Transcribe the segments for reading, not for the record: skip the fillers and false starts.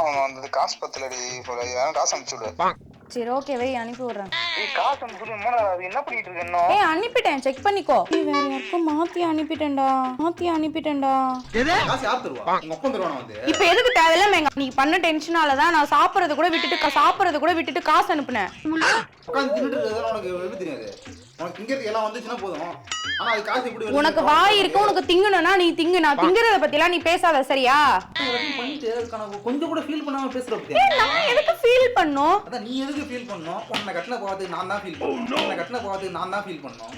வந்தது காசு பத்தலடி காசு அனுப்பிச்சு விடு. சரி ஓகே வை அனுப்பி விடுறேன். காசு அனுப்பிச்சு அது என்ன பண்ணிட்டு இருக்க இன்னும்? அனுப்பிட்டேன் செக் பண்ணிக்கோ. வேற யாருக்கும் மாத்தி அனுப்பிட்டேன்டா. காசு யார் தருவா? உங்க அப்பா தருவானா வந்து? இப்போ எதுக்கு தேவையில்ல நீ பண்ண டென்ஷனால தான் நான் சாப்பிடுறது கூட விட்டுட்டு காசு அனுப்புனேன். உட்கார்ந்து தின்னுட்டு இருக்கறத உனக்கு எப்படி தெரியாது? உனக்கு திங்கிறது எல்லாம் வந்துச்சுனா போதும். ஆனா அது காசு எப்படி வருது? உனக்கு வாய் இருக்கு, உனக்கு திங்கணும்னா நீ திங்கு. நான் திங்கறத பத்திலாம் நீ பேசாத சரியா? பண்ணிட்டு அதுக்கான கொஞ்சம் கூட ஃபீல் பண்ணாம பேசுற பத்தியா? நான் எதுக்கு ஃபீல் பண்ணனும்? அதான் நீ எதுக்கு ஃபீல் பண்ணனும்? உன்னை கட்டன போறதுக்கு நான் தான் ஃபீல் பண்ணனும். உன்னை கட்டன போறதுக்கு நான் தான் ஃபீல் பண்ணனும்.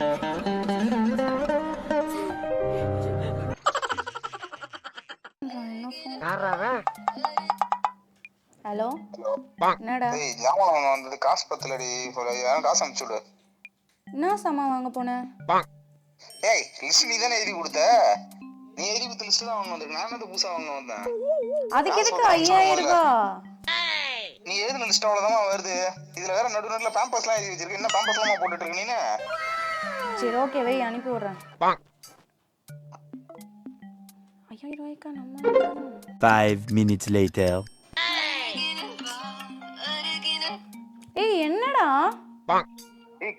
ஹலோ என்னடா? ஜாமான் வந்தது காசு பத்தலடி காசு அனுப்பிச்சு விடு. என்ன சாமான் வாங்க போனேன்? லிஸ்ட் நீ தானே எழுதி கொடுத்த. நீ எழுதி கொடுத்த லிஸ்ட் தான் வாங்க வந்திருக்கு. நான் வந்து புதுசா வாங்க வந்தேன். அதுக்கு எதுக்கு 5000 ரூபாய்? நீ எழுதின லிஸ்ட் அவ்வளவுதான் வருது. இதுல வேற நடுநடுல பேம்பர்ஸ்லாம் எழுதி வச்சிருக்கு. என்ன பேம்பர்ஸ்லாம் போட்டுட்டு இருக்க நீனு? சரி ஓகே வை அனுப்பி விடுறேன். 5000 ரூபாய்க்கா நம்ம 5 minutes later. என்னடா?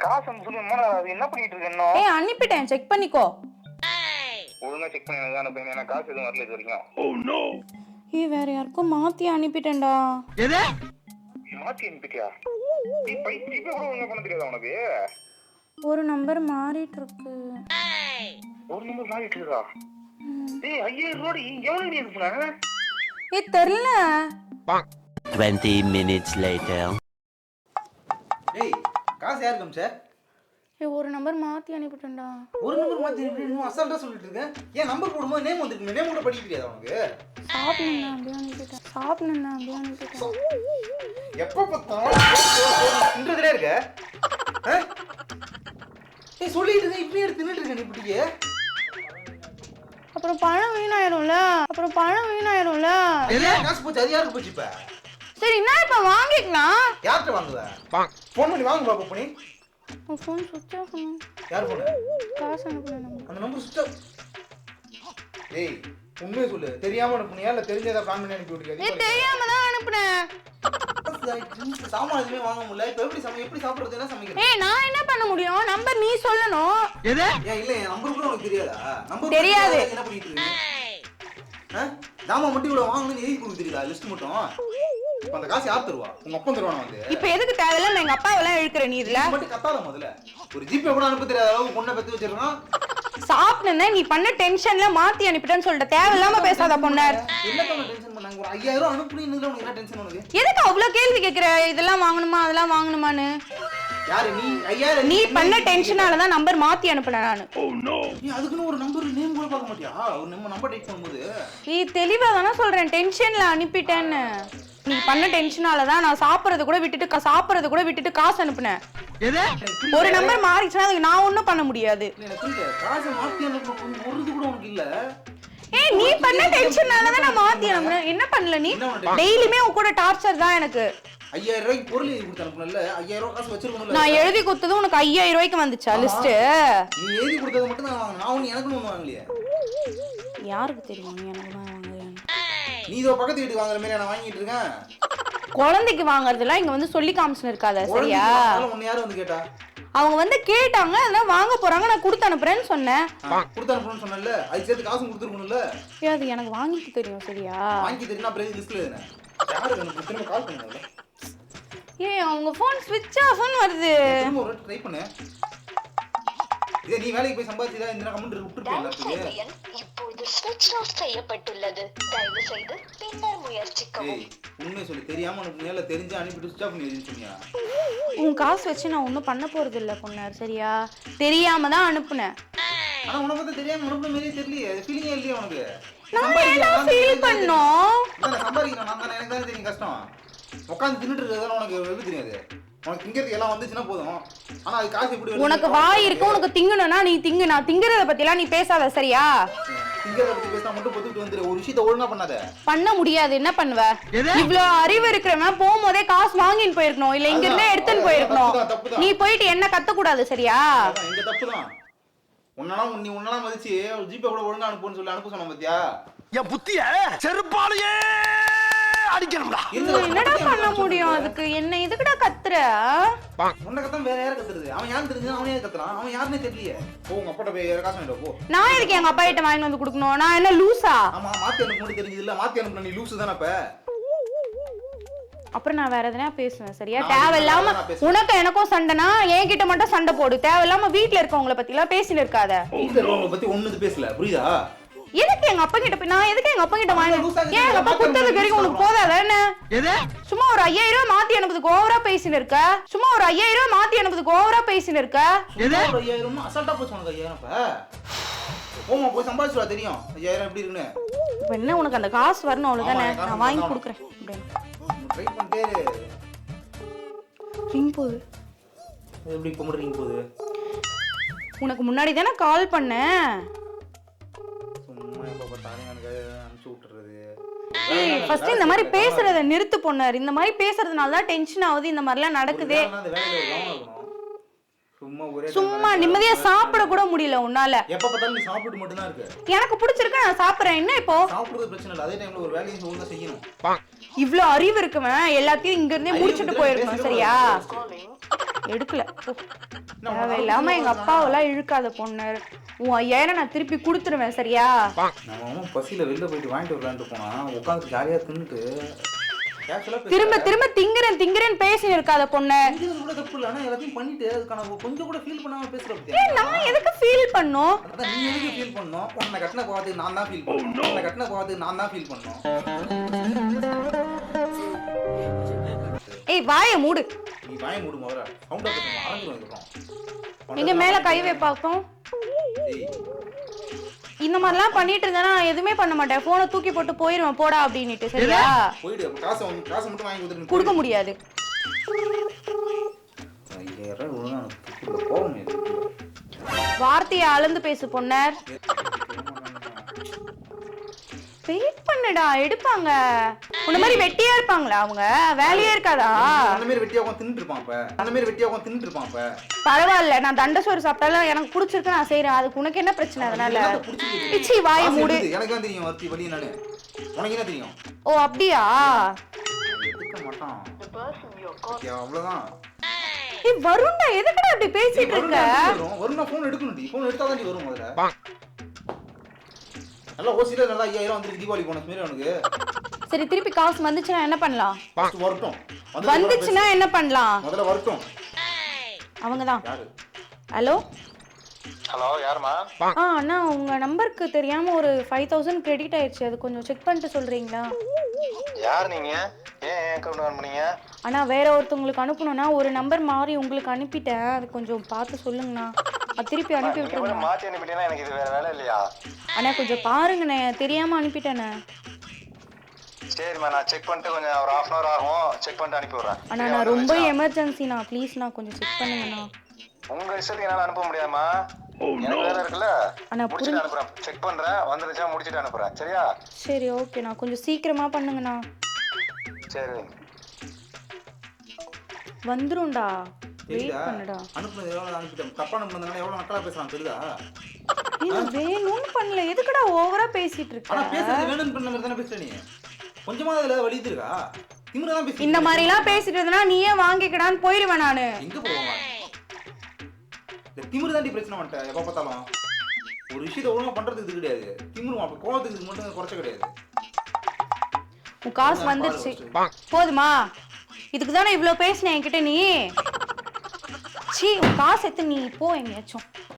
காசு அனுப்பிச்சு அது என்ன பண்ணிட்டு இருக்க இன்னும்? அனுப்பிட்டேன் செக் பண்ணிக்கோ. ஒழுங்கா செக் பண்ணி எனக்கு அனுப்புங்க. எனக்கு காசு எதுவும் வரல இது வரைக்கும். வேற யாருக்கும் மாத்தி அனுப்பிட்டேன்டா. மாத்தி அனுப்பிட்டியா? நீ பைத்தியமே கூட ஒழுங்கா பண்ண தெரியாதா உனக்கு? ஒரு நம்பர் மாறிட்டு இருக்கு. ஒரு நம்பர் மாறிட்டு இருக்கா? 5000 ரூபாய் எவ்வளவு நீ அனுப்புன? தெரியல. 20 minutes later. காசு யாருக்கு அனுப்பிச்ச? ஒரு நம்பர் மாத்தி அனுப்பிட்டேன்டா. ஒரு நம்பர் மாத்தி இன்னும் அசால்ட்டா சொல்லிட்டு இருக்க. ஏன் நம்பர் போடும்போது நேம் வந்துருக்கு. நேம் கூட படிக்க தெரியாதா உனக்கு? சாப்பிடுங்க அப்படியே அனுப்பிட்டேன். எப்ப பார்த்தாலும் தின்றதுலே இருக்க. சொல்லிட்டு இருக்க இப்படி எடுத்து தின்னுட்டு இருக்க நீ இப்படியே. அப்புறம் பணம் வீணாயிரும்ல. காசு போச்சு அது யாருக்கு போச்சு இப்ப? சரி என்ன இப்ப வாங்கிக்கலாம்? யார்கிட்ட வாங்குவ? போன் பண்ணி வாங்க பாப்பா பண்ணி. உன் ஃபோன் சுவிட்ச் ஆஃப் பண்ணு. யார் போன்? காசு அனுப்புன அந்த நம்பர் சுவிட்ச் ஆஃப். உண்மையை சொல்லு. தெரியாம அனுப்புனியா இல்ல தெரிஞ்சதா பிளான் பண்ணி அனுப்பி விட்டுறியா? தெரியாம தான் அனுப்புனேன். சாமான் எதுவுமே வாங்க முடியல. இப்ப எப்படி சாப்பிடுறது? என்ன சமைக்கிறது? நான் என்ன பண்ண முடியும்? நம்பர் நீ சொல்லணும். இல்ல என் நம்பர் கூட உனக்கு தெரியாதா? நம்பர் தெரியாது. என்ன பண்ணிட்டு இருக்க? ஜாமான் மட்டும் இவ்வளவு வாங்கணும்னு எழுதி கொடுக்க தெரியுதா? லிஸ்ட் மட்டும். இப்ப அந்த காசு யார் தருவா? உங்க அப்பா தருவானா வந்து? இப்ப எதுக்கு தேவையில்ல எங்க அப்பா எல்லாம் இழுக்கிற நீ இதுல? மட்டும் கத்தாத முதல்ல. ஒரு ஜிபே கூட அனுப்ப தெரியாத அளவுக்கு பொண்ணை பெத்து வச்சிருக்கான். சாப்பிடுனே நீ பண்ண டென்ஷன்ல மாத்தி அனுப்பிட்டேன்னு சொல்லிட்ட. தேவையில்லாம பேசாத பொண்ணார். என்ன பண்ண டென்ஷன் பண்ணாங்க? ஒரு 5000 ரூபாய் அனுப்புனீங்கல உனக்கு என்ன டென்ஷன் உனக்கு? எதுக்கு அவ்வளவு கேள்வி கேக்குற? இதெல்லாம் வாங்கணுமா அதெல்லாம் வாங்கணுமான்னு? யாரு நீ? 5000 நீ பண்ண டென்ஷனால தான் நம்பர் மாத்தி அனுப்புனேன் நானு. நீ அதுக்குன்னு ஒரு நம்பர் நேம் கூட பார்க்க மாட்டியா? ஒரு நம்பர் டைப் பண்ணும்போது நீ தெளிவா தான சொல்றேன் டென்ஷன்ல அனுப்பிட்டேன்னு. நீ பண்ண டென்ஷனால தான் நான் சாப்பிடுறது கூட விட்டுட்டு காசு அனுப்புனேன். ஒரு நம்பர் மாறிச்சுனா அதுக்கு நான் ஒண்ணும் பண்ண முடியாது. காசு மாத்தி அனுப்ப ஒரு இது கூட உனக்கு இல்ல. நீ பண்ண டென்ஷனால தான் நான் மாத்தி அனுப்புனேன். என்ன பண்ணல நீ? டெய்லியுமே உன் கூட டார்ச்சர் தான் எனக்கு. 5000 ரூபாய்க்கு பொருள் எழுதி கொடுத்து அனுப்புனல. 5000 ரூபாய் காசு வச்சிருக்கணும்ல. நான் எழுதி கொடுத்தது உனக்கு 5000 ரூபாய்க்கு வந்துச்சா லிஸ்ட்? நீ எழுதி கொடுத்தது மட்டும் நான் வாங்குனேன். நான் எனக்கு ஒண்ணு வாங்கலையே. யாருக்கு தெரியும் நீ எனக்கு தான் வாங்குறேன்னு? நீ இதோ பக்கத்து வீட்டுக்கு வாங்குற மாதிரி நான் வாங்கிட்டு இருக்கேன். குழந்தைக்கு வாங்குறதுலாம் இங்க வந்து சொல்லி காமிச்சுன்னு இருக்காத சரியா? உன்னை யாரு வந்து கேட்டா? அவங்க வந்து கேட்டாங்க அதெல்லாம் வாங்க போறாங்க நான் கொடுத்து அனுப்புறேன்னு சொன்னேன். கொடுத்து அனுப்புறேன்னு சொன்னேன்ல. அது சேர்த்து காசு கொடுத்துருக்கணும்ல. அது எனக்கு வாங்கிக்க தெரியும் சரியா? வாங்கி தெரியும்னா அப்புறம் லிஸ்ட்ல எழுதுன. யாருக்கு எனக்கு திரும்ப கால் பண்ணுங்க. அவங்க ஃபோன் ஸ்விட்ச் ஆஃப்னு வருது. திரும்ப ஒரு ட்ரை பண்ணு. நீ வேலைக்கு போய் சம்பாதிச்சதா இந்த கமெண்ட் விட்டுருக்கேன். இப்போது ஸ்விட்ச் ஆஃப் செய்யப்பட்டுள்ளது. தயவு செய்து பின்னர் முயற்சிக்கவும். உண்மை சொல்லி தெரியாம அனுப்புனியா இல்ல தெரிஞ்சு அனுப்பிட்டு ஸ்விட்ச் ஆஃப் பண்ணி எழுதிச்சீங்க? உன் காசு வச்சு நான் ஒன்றும் பண்ண போறது இல்ல பொண்ணார் சரியா? தெரியாம தான் அனுப்புனேன். ஆனா உனக்கு வந்து தெரியாம அனுப்புன மாதிரியே தெரியலையே. ஃபீலிங்கே இல்லையே உனக்கு? நான் ஃபீல் பண்ணோம். சம்பாதிக்கணும் நான் தானே. எனக்கு தான் தெரியும் கஷ்டம். உட்காந்து தின்னுட்டு இருக்கிறதால உனக்கு எப்படி தெரியாது? உனக்கு திங்கிறது எல்லாம் வந்துச்சுன்னா போதும். ஆனா அது காசு எப்படி? உனக்கு வாய் இருக்கு, உனக்கு திங்கணும்னா நீ திங்கு. நான் திங்கறத பத்திலாம் நீ பேசாத சரியா? திங்கறத பத்தி பேசினா மட்டும் பொத்துட்டு வந்துரு. ஒரு விஷயத்தை ஒழுங்கா பண்ணாத. பண்ண முடியாது. என்ன பண்ணுவ? இவ்ளோ அறிவு இருக்கிறவன் போகும்போதே காசு வாங்கின்னு போயிருக்கணும். இல்ல இங்க இருந்தே எடுத்துன்னு போயிருக்கணும். நீ போயிட்டு என்ன கத்த கூடாது சரியா? இந்த தப்பு தான். உன்னலாம் மதிச்சு ஜிபே கூட ஒழுங்கா அனுப்புன்னு சொல்லி அனுப்ப சொன்ன பாத்தியா? என் புத்திய செருப்பாலையே என்னடா பண்ண முடியும் அதுக்கு? என்ன இதுக்குடா கத்துற? உன்னை கத்தான் வேற யாரை கத்துறது? அவன் யாரும் தெரிஞ்சு அவனே கத்துறான். அவன் யாருன்னே தெரியலையே. போ உங்க அப்பாட்ட போய் காசு வாங்கிட்டு போ. நான் எதுக்கு எங்க அப்பா கிட்ட வாங்கி வந்து கொடுக்கணும்? நான் என்ன லூசா? ஆமா மாத்தி அனுப்ப முடியும் தெரிஞ்சது இல்ல. மாத்தி அனுப்புன நீ லூசு தானே அப்ப. அப்புறம் நான் வேற எதனா பேசுவேன் சரியா? தேவையில்லாம உனக்கு எனக்கும் சண்டைனா என்கிட்ட மட்டும் சண்டை போடு. தேவையில்லாம வீட்டுல இருக்கவங்கள பத்தி எல்லாம் பேசிட்டு இருக்காத. வீட்டுல இருக்கவங்கள பத்தி ஒண்ணுது பேசல, புரியுதா? எதுக்கு எங்க அப்பா கிட்ட போய் நான் எதுக்கு எங்க அப்பா கிட்ட வாங்க? ஏன் எங்க அப்பா குத்தது வரைக்கும் உனக்கு போதாதா என்ன? சும்மா ஒரு 5000 ரூபாய் மாத்தி அனுப்புறதுக்கு ஓவரா பேசின்னு இருக்க. சும்மா ஒரு 5000 ரூபாய் மாத்தி அனுப்புறதுக்கு ஓவரா பேசின்னு இருக்க. ஒரு 5000 அசால்ட்டா போச்சு உனக்கு 5000 அப்ப. போமா போய் சம்பாதிச்சுடா தெரியும் 5000 எப்படி இருக்குன்னு. இப்ப என்ன உனக்கு அந்த காசு வரணும் அவ்வளவுதானே? நான் வாங்கி கொடுக்குறேன். ட்ரை பண்ணிட்டே ரிங் போகுது. எப்படி இப்ப மட்டும் ரிங் போகுது? உனக்கு முன்னாடி தானே கால் பண்ணேன். சும்மா எப்ப பார்த்தாலும் எனக்கு அனுப்பிச்சு விட்டுறது. ஏய் ஃபர்ஸ்ட் இந்த மாதிரி பேசுறத நிறுத்து பொண்ணார். இந்த மாதிரி பேசுறதுனால தான் டென்ஷன் ஆகுது. இந்த மாதிரிலாம் நடக்குதே. அந்த வேலையில கவனம் இருக்கணும். சும்மா நிம்மதியா சாப்பிட கூட முடியல உன்னால. எப்ப பார்த்தாலும் நீ சாப்பிட்டு மட்டும் தான் இருக்க. எனக்கு பிடிச்சிருக்கு நான் சாப்பிடுறேன். என்ன இப்போ? சாப்பிடுறது பிரச்சனை இல்ல. அதே டைம்ல ஒரு வேலையை ஒழுங்கா செய்யணும். இவ்ளோ அறிவு இருக்குவன் எல்லாத்தையும் இங்க இருந்தே முடிச்சிட்டு போயிருக்கணும் சரியா? எடுக்கல. தேவையில்லாம எங்க அப்பாவெல்லாம் இழுக்காத பொண்ணு. உன் 5000 நான் திருப்பி கொடுத்துருவேன் சரியா? நம்ம பசியில வெளில போயிட்டு வாங்கிட்டு வரலான்ட்டு போனா உட்காந்து ஜாலியா தின்னுட்டு திரும்ப திரும்ப திங்கறேன் பேசின்னு இருக்காத பொண்ணு. இது கூட தப்பு இல்ல. ஆனா எல்லாத்தையும் பண்ணிட்டு அதுக்கான கொஞ்சம் கூட ஃபீல் பண்ணாம பேசுற பத்தியா? ஏய் நான் எதுக்கு ஃபீல் பண்ணனும்? அதான் நீ எதுக்கு ஃபீல் பண்ணனும்? உன்னை கட்டின கோவத்துக்கு நான் தான் ஃபீல் பண்ணனும். உன்னை கட்டின கோவத்துக்கு நான் தான் ஃபீல் பண்ணனும். ஏய் வாயை மூடு. நீ வாயை மூடு முதல்ல. சவுண்டா பேசுங்க. அரஞ்சிரும் இதுக்கு. எங்க மேல கை வை பாப்போம். ஏய் இந்த மாதிரிலாம் பண்ணிட்டு இருந்தா நான் எதுவுமே பண்ண மாட்டேன். போனை தூக்கி போட்டு போயிருவேன் போடா அப்படின்னுட்டு சரியா? போய்டு. காசு மட்டும் வாங்கி கொடுத்துட்டு கொடுக்க முடியாது. 5000 ஒழுங்கா எனக்கு கோவம் இருக்கு. வார்த்தையை அளந்து பேசு பொண்ணர். வெயிட் பண்ணுடா எடுப்பாங்க. உன்ன மாதிரி வெட்டியா இருப்பாங்களா அவங்க? வேலையே இருக்காதா? அந்த மாதிரி வெட்டியா உட்கார்ந்து தின்னுட்டு இருப்பான் அப்ப. அந்த மாதிரி வெட்டியா உட்கார்ந்து தின்னுட்டு இருப்பான் அப்ப. பரவாயில்ல நான் தண்ட சோறு சாப்பிட்டாலும் எனக்கு பிடிச்சிருக்கு நான் செய்யறேன். அதுக்கு உனக்கு என்ன பிரச்சனை? அதனால பிச்சி வாயை மூடு. எனக்கு தான் தெரியும் வர்த்தி வலி நானு. உனக்கு என்ன தெரியும்? ஓ அப்படியா? எடுக்க மாட்டான். ஓகே அவ்வளவுதான். ஏய் வருண்டா எதுக்குடா இப்படி பேசிட்டு இருக்க? வருணா ஃபோன் எடுக்கணும்டி. ஃபோன் எடுத்தா தான் வரும் முதல்ல. நல்லா ஓசில நல்லா 5000 வந்துருக்கு தீபாவளி போனஸ் மாதிரி உனக்கு. சரி திருப்பி காசு வந்துச்சுனா என்ன பண்ணலாம்? ஃபர்ஸ்ட் வரட்டும். வந்துச்சுனா என்ன பண்ணலாம்? முதல்ல வரட்டும். அவங்கதான். யாரு? ஹலோ ஹலோ யாருமா? அண்ணா உங்க நம்பருக்கு தெரியாம ஒரு 5000 கிரெடிட் ஆயிடுச்சு. அது கொஞ்சம் செக் பண்ணிட்டு சொல்றீங்களா? யார் நீங்க? ஏன் அக்கவுண்ட் ஆன் பண்ணீங்க? அண்ணா வேற ஒருத்தங்களுக்கு அனுப்பணும்னா ஒரு நம்பர் மாறி உங்களுக்கு அனுப்பிட்டேன். அது கொஞ்சம் பார்த்து சொல்லுங்கண்ணா. அது திருப்பி அனுப்பி விட்டுருங்க. மாத்தி அனுப்பிட்டேன்னா எனக்கு இது வேற வேலை இல்லையா? அண்ணா கொஞ்சம் பாருங்கண்ணே தெரியாம அனுப்பிட்டேனே. சரிம்மா நான் செக் பண்ணிட்டு கொஞ்சம் ஒரு 1/2 hour ஆகும். செக் பண்ணிட்டு அனுப்பி விடுறேன். அண்ணா நான் ரொம்ப எமர்ஜென்சிண்ணா ப்ளீஸ்ண்ணா கொஞ்சம் செக் பண்ணுங்கண்ணா. உங்க இஷ்டத்துக்கு என்னால அனுப்ப முடியாதுமா. எனக்கு வேலை இருக்குல்ல. அண்ணா முடிச்சிட்டு அனுப்புறேன். செக் பண்றேன் வந்துருச்சா முடிச்சிட்டு அனுப்புறேன் சரியா? சரி ஓகேண்ணா கொஞ்சம் சீக்கிரமா பண்ணுங்கண்ணா. சரி வந்துரும்டா. வெயிட் தெரியுதா? பண்ணுடா. அனுப்புனது எவ்வளவு அனுப்பிட்டேன். தப்பா அனுப்புனதுனால எவ்வளவு நக்கலா பேசுறான் தெரியுதா? இது வேணும்னு பண்ணல. எதுக்குடா ஓவரா பேசிட்டு இருக்க? ஆனா பேசுறது வேணும்னு பண்ண மாதிரி தானே பேசுற நீ. கொஞ்சமா அதுல வலி இருக்கா? திமிரா தான் பேசுற. இந்த மாதிரி எல்லாம் பேசிட்டு இருந்தா நீயே வாங்கிக்கடான்னு போயிடுவேன் நானு. எங்க போவாங்க? இந்த திமிரு தாண்டி பிரச்சனை வந்துட்ட எப்ப பார்த்தாலும். ஒரு விஷயத்தை ஒழுங்கா பண்றதுக்கு இது கிடையாது. திமிரு அப்ப கோவத்துக்கு இது மட்டும் குறைச்ச கிடையாது. உன் காசு வந்துருச்சு போதுமா? இதுக்கு தானே இவ்வளவு பேசினேன் என்கிட்ட நீ. சீ உன் காசு எடுத்து நீ போ எங்கேயாச்சும்.